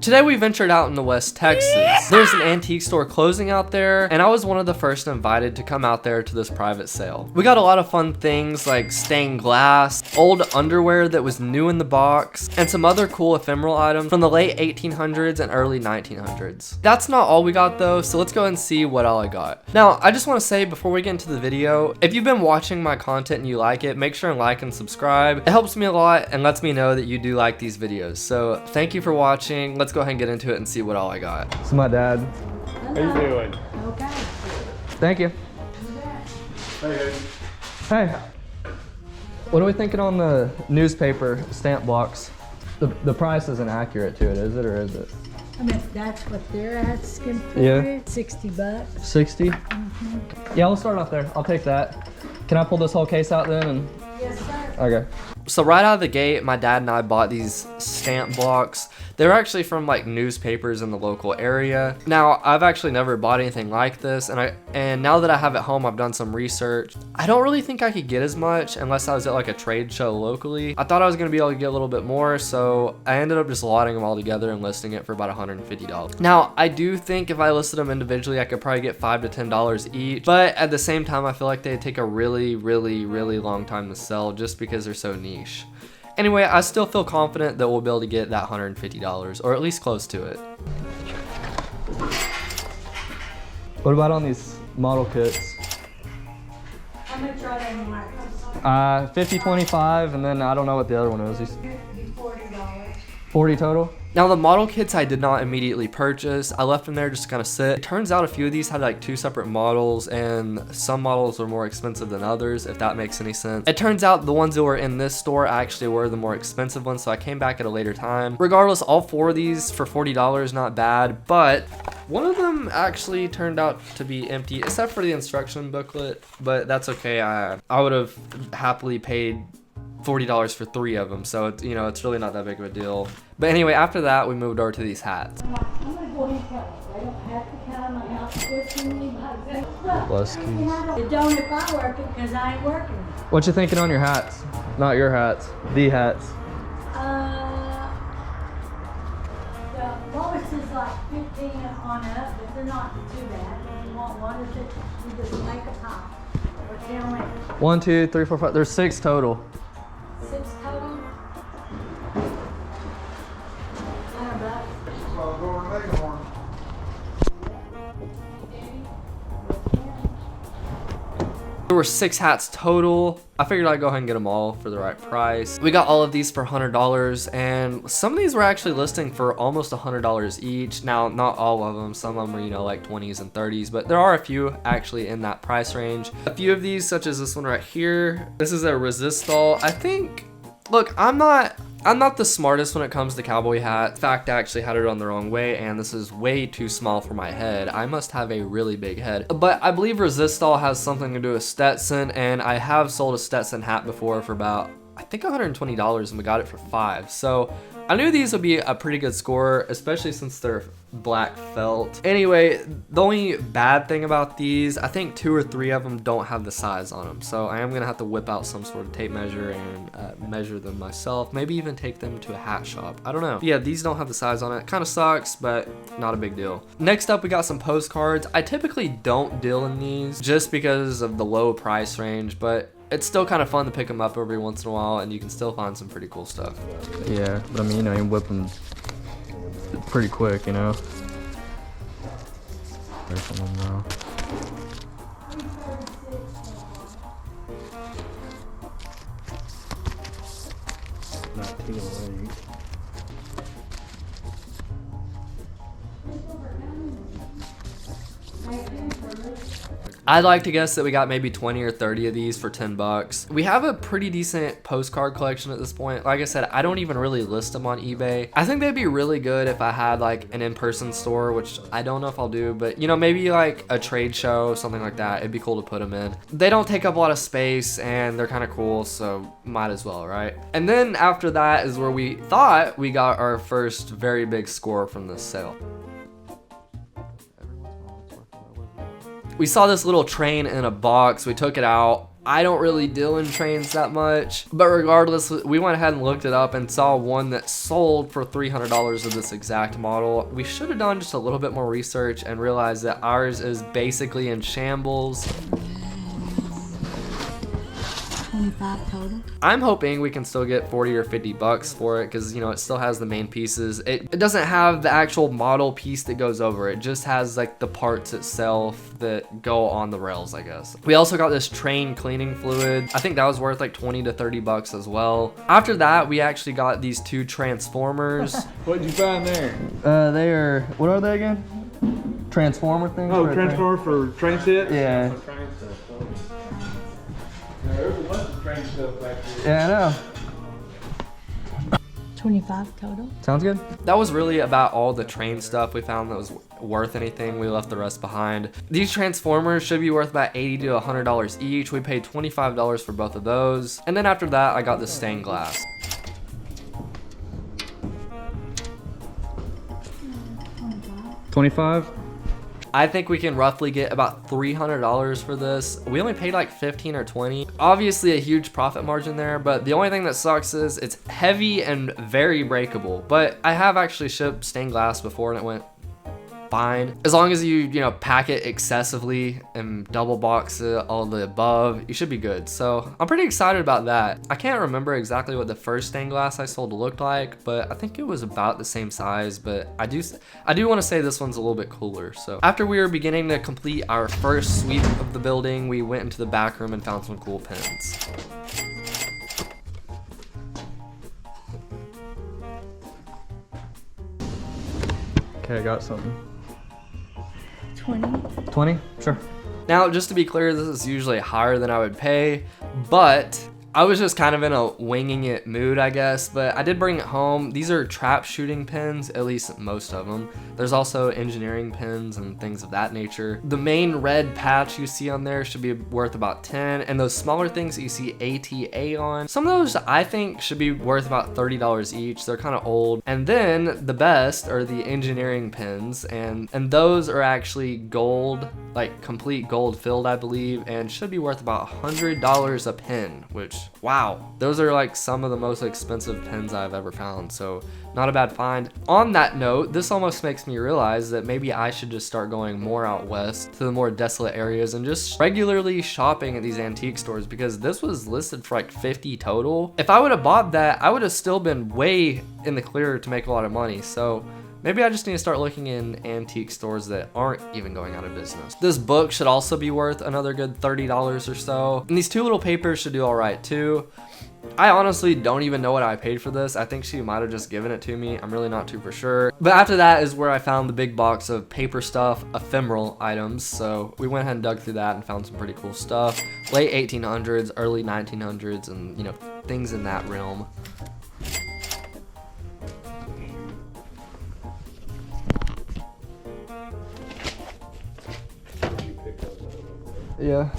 Today we ventured out into West Texas. There's an antique store closing out there, and I was one of the first invited to come out there to this private sale. We got a lot of fun things like stained glass, old underwear that was new in the box, and some other cool ephemeral items from the late 1800s and early 1900s. That's not all we got though, so let's go ahead and see what all I got. Now, I just want to say before we get into the video, if you've been watching my content and you like it, make sure and like and subscribe. It helps me a lot and lets me know that you do like these videos. So thank you for watching. Let's go ahead and get into it and see what all I got. This is my dad. How you doing? Okay. Thank you. Hey. Hey. What are we thinking on the newspaper stamp blocks? The price isn't accurate to it, is it, or is it? I mean, if that's what they're asking for, Yeah. it, 60 bucks. 60? Yeah, we'll start off there. I'll take that. Can I pull this whole case out then? And Yes, sir. okay. So right out of the gate, my dad and I bought these stamp blocks. They're actually from like newspapers in the local area. Now, I've actually never bought anything like this, and now that I have it home, I've done some research. I don't really think I could get as much unless I was at like a trade show locally. I thought I was gonna be able to get a little bit more, so I ended up just lotting them all together and listing it for about $150. Now, I do think if I listed them individually, I could probably get $5 to $10 each, but at the same time, I feel like they'd take a really long time to sell just because they're so niche. Anyway, I still feel confident that we'll be able to get that $150, or at least close to it. What about on these model kits? How much are they, Mark? 50, 25, and then I don't know what the other one is. $40. 40 total? Now the model kits I did not immediately purchase. I left them there just to kind of sit. It turns out a few of these had like 2 separate models, and some models were more expensive than others, if that makes any sense. It turns out the ones that were in this store actually were the more expensive ones, so I came back at a later time. Regardless, all 4 of these for $40, not bad, but one of them actually turned out to be empty, except for the instruction booklet, but that's okay. I would have happily paid $40 for 3 of them, so it's, you know, it's really not that big of a deal. But anyway, after that, we moved over to these hats. I'm gonna go ahead and tell you. I don't have to count my house with me. Bless keys. It don't if I work it, because I ain't working. What you thinking on your hats? Not your hats, the hats. The lowest is like 15 on up, but they're not too bad. If you want one, or you just make a pop. Or tell me. 1, 2, 3, 4, 5. There's 6 total. 6 total. There were 6 hats total. I figured I'd go ahead and get them all for the right price. We got all of these for $100, and some of these were actually listing for almost $100 each. Now, not all of them. Some of them are, you know, like 20s and 30s, but there are a few actually in that price range. A few of these, such as this one right here. This is a resistol. I think, look, I'm not the smartest when it comes to cowboy hats. In fact, I actually had it on the wrong way, and this is way too small for my head. I must have a really big head. But I believe resistol has something to do with Stetson, and I have sold a Stetson hat before for about, I think $120, and we got it for $5. So I knew these would be a pretty good score, especially since they're black felt. Anyway, the only bad thing about these, I think 2 or 3 of them don't have the size on them. So I am gonna have to whip out some sort of tape measure and measure them myself. Maybe even take them to a hat shop. I don't know. But yeah, these don't have the size on it. Kind of sucks, but not a big deal. Next up, we got some postcards. I typically don't deal in these just because of the low price range, but it's still kind of fun to pick them up every once in a while, and you can still find some pretty cool stuff. Yeah, but I mean, you know, you whip them pretty quick, you know. There's someone now. Not too late. I'd like to guess that we got maybe 20 or 30 of these for 10 bucks. We have a pretty decent postcard collection at this point. Like I said, I don't even really list them on eBay. I think they'd be really good if I had like an in-person store, which I don't know if I'll do, but you know, maybe like a trade show, something like that. It'd be cool to put them in. They don't take up a lot of space and they're kind of cool, so might as well, right? And then after that is where we thought we got our first very big score from this sale. We saw this little train in a box. We took it out. I don't really deal in trains that much, but regardless, we went ahead and looked it up and saw one that sold for $300 of this exact model. We should have done just a little bit more research and realized that ours is basically in shambles. 25 total. I'm hoping we can still get 40 or 50 bucks for it because, you know, it still has the main pieces. It doesn't have the actual model piece that goes over. It just has like the parts itself that go on the rails, I guess. We also got this train cleaning fluid. I think that was worth like 20 to 30 bucks as well. After that, we actually got these two transformers. What'd you find there? They are, what are they again? Transformer things? Oh, transformer for train sets? Yeah. There's a bunch of train stuff back there. Yeah, I know. 25 total. Sounds good. That was really about all the train stuff we found that was worth anything. We left the rest behind. These transformers should be worth about $80 to $100 each. We paid $25 for both of those. And then after that, I got the stained glass. 25? I think we can roughly get about $300 for this. We only paid like 15 or 20. Obviously a huge profit margin there, but the only thing that sucks is it's heavy and very breakable. But I have actually shipped stained glass before and it went fine. As long as you know, pack it excessively and double box it, all the above, you should be good. So I'm pretty excited about that. I can't remember exactly what the first stained glass I sold looked like, but I think it was about the same size, but I do want to say this one's a little bit cooler. So after we were beginning to complete our first sweep of the building, we went into the back room and found some cool pins. Okay, I got something. 20? Sure. Now, just to be clear, this is usually higher than I would pay, but I was just kind of in a winging it mood, I guess, but I did bring it home. These are trap shooting pins, at least most of them. There's also engineering pins and things of that nature. The main red patch you see on there should be worth about 10, and those smaller things that you see ATA on, some of those I think should be worth about $30 each. They're kind of old. And then the best are the engineering pins, and those are actually gold, like complete gold filled, I believe, and should be worth about $100 a pin, which, wow, those are like some of the most expensive pins I've ever found, so not a bad find. On that note, this almost makes me realize that maybe I should just start going more out west to the more desolate areas and just regularly shopping at these antique stores, because this was listed for like 50 total. If I would have bought that, I would have still been way in the clear to make a lot of money. So maybe I just need to start looking in antique stores that aren't even going out of business. This book should also be worth another good $30 or so. And these two little papers should do all right too. I honestly don't even know what I paid for this. I think she might have just given it to me. I'm really not too for sure. But after that is where I found the big box of paper stuff, ephemeral items. So we went ahead and dug through that and found some pretty cool stuff. Late 1800s, early 1900s, and you know, things in that realm. Yeah.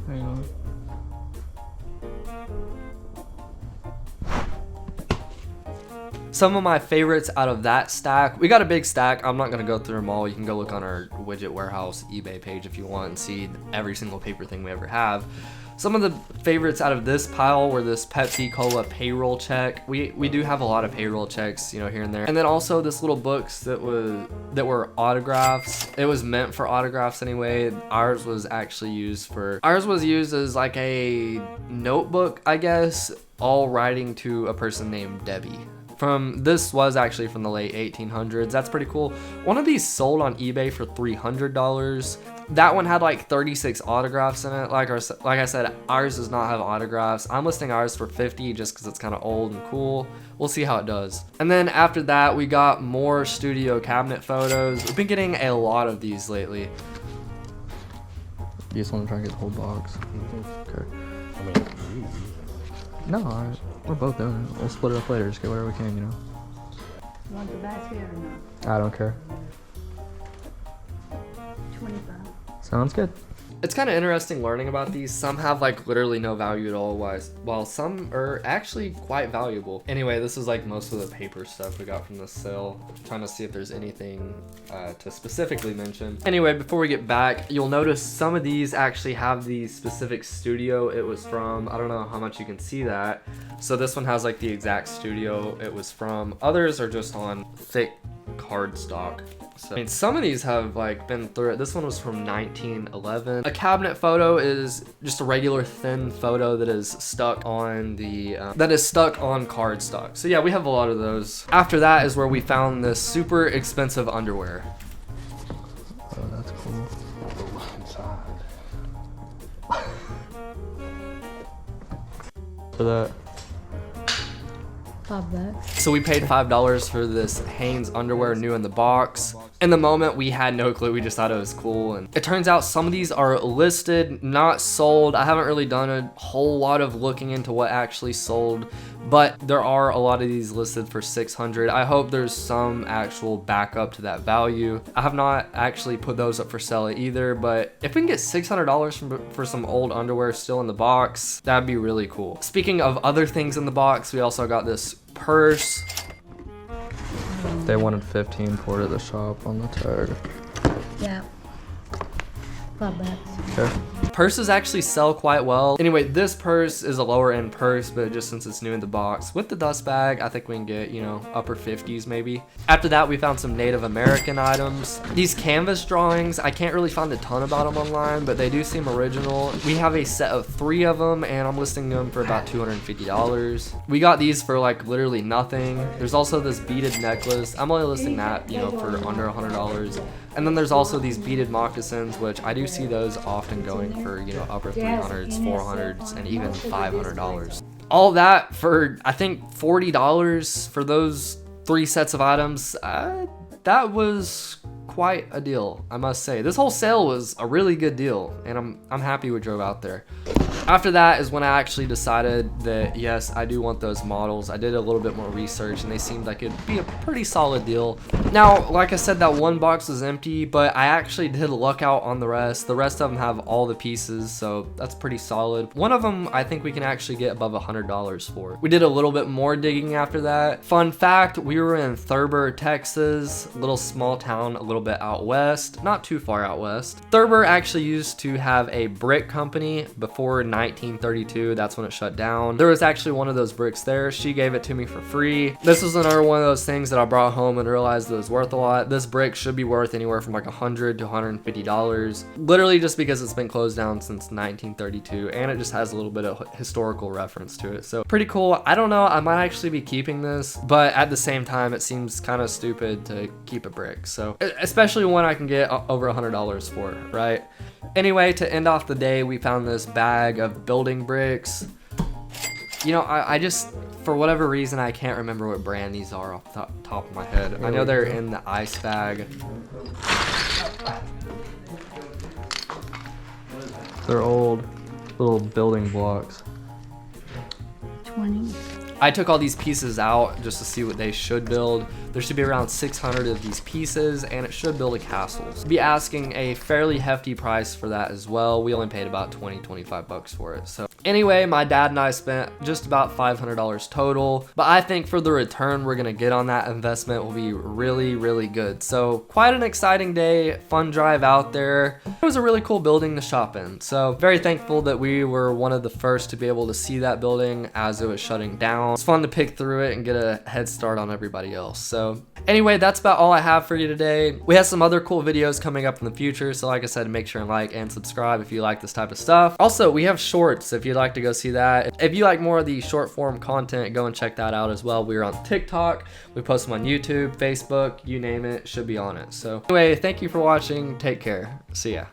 Hang on. Some of my favorites out of that stack, we got a big stack. I'm not gonna go through them all. You can go look on our Widget Warehouse eBay page if you want and see every single paper thing we ever have. Some of the favorites out of this pile were this Pepsi Cola payroll check. We do have a lot of payroll checks, you know, here and there. And then also this little books that were autographs. It was meant for autographs anyway. Ours was used as like a notebook, I guess, all writing to a person named Debbie. This was actually from the late 1800s. That's pretty cool. One of these sold on eBay for $300. That one had like 36 autographs in it. Like I said, ours does not have autographs. I'm listing ours for 50 just because it's kind of old and cool. We'll see how it does. And then after that, we got more studio cabinet photos. We've been getting a lot of these lately. You just want to try and get the whole box? Okay. No, we're both doing it. We'll split it up later. Just get whatever we can, you know. You want the basket or not? I don't care. 25. Sounds good. It's kind of interesting learning about these. Some have like literally no value at all, while some are actually quite valuable. Anyway, this is like most of the paper stuff we got from this sale. Trying to see if there's anything to specifically mention. Anyway, before we get back, you'll notice some of these actually have the specific studio it was from. I don't know how much you can see that. So this one has like the exact studio it was from. Others are just on thick cardstock. So, I mean, some of these have like been through it. This one was from 1911. A cabinet photo is just a regular thin photo that is stuck on the cardstock. So yeah, we have a lot of those. After that is where we found this super expensive underwear. Oh, that's cool. For that. $5. So we paid $5 for this Hanes underwear new in the box. In the moment, we had no clue. We just thought it was cool. And it turns out some of these are listed, not sold. I haven't really done a whole lot of looking into what actually sold, but there are a lot of these listed for $600. I hope there's some actual backup to that value. I have not actually put those up for sale either, but if we can get $600 for some old underwear still in the box, that'd be really cool. Speaking of other things in the box, we also got this purse. They wanted 15 for it at the shop on the tag. Yeah. $5. Okay. Purses actually sell quite well. Anyway, this purse is a lower end purse, but just since it's new in the box, with the dust bag, I think we can get, you know, upper 50s maybe. After that, we found some Native American items. These canvas drawings, I can't really find a ton about them online, but they do seem original. We have a set of 3 of them, and I'm listing them for about $250. We got these for like literally nothing. There's also this beaded necklace. I'm only listing that, you know, for under $100. And then there's also these beaded moccasins, which I do see those often going for, you know, upper 300s, 400s, and even $500. All that for, I think, $40 for those 3 sets of items. That was quite a deal, I must say. This whole sale was a really good deal, and I'm happy we drove out there. After that is when I actually decided that, yes, I do want those models. I did a little bit more research, and they seemed like it'd be a pretty solid deal. Now, like I said, that one box was empty, but I actually did luck out on the rest. The rest of them have all the pieces, so that's pretty solid. One of them, I think we can actually get above $100 for. We did a little bit more digging after that. Fun fact, we were in Thurber, Texas, a little small town, a little bit out west, not too far out west. Thurber actually used to have a brick company before 1932. That's when it shut down. There was actually one of those bricks there. She gave it to me for free. This was another one of those things that I brought home and realized it was worth a lot. This brick should be worth anywhere from like $100 to $150, literally just because it's been closed down since 1932, and it just has a little bit of historical reference to it. So pretty cool. I don't know, I might actually be keeping this, but at the same time, it seems kind of stupid to keep a brick. So especially when I can get over $100 for it, right? Anyway, to end off the day, we found this bag of building bricks. You know, I just, for whatever reason, I can't remember what brand these are off the top of my head. I know they're in the ice bag. They're old little building blocks. 20. I took all these pieces out just to see what they should build. There should be around 600 of these pieces, and it should build a castle. Be asking a fairly hefty price for that as well. We only paid about 25 bucks for it. So anyway, my dad and I spent just about $500 total, but I think for the return we're gonna get on that investment will be really, really good. So quite an exciting day, fun drive out there. It was a really cool building to shop in. So very thankful that we were one of the first to be able to see that building as it was shutting down. It's fun to pick through it and get a head start on everybody else. So anyway, that's about all I have for you today. We have some other cool videos coming up in the future. So like I said, make sure and like and subscribe if you like this type of stuff. Also, we have shorts. If you you'd like to go see that. If you like more of the short form content, go and check that out as well. We're on TikTok, we post them on YouTube, Facebook, you name it, should be on it. So anyway, thank you for watching. Take care. See ya.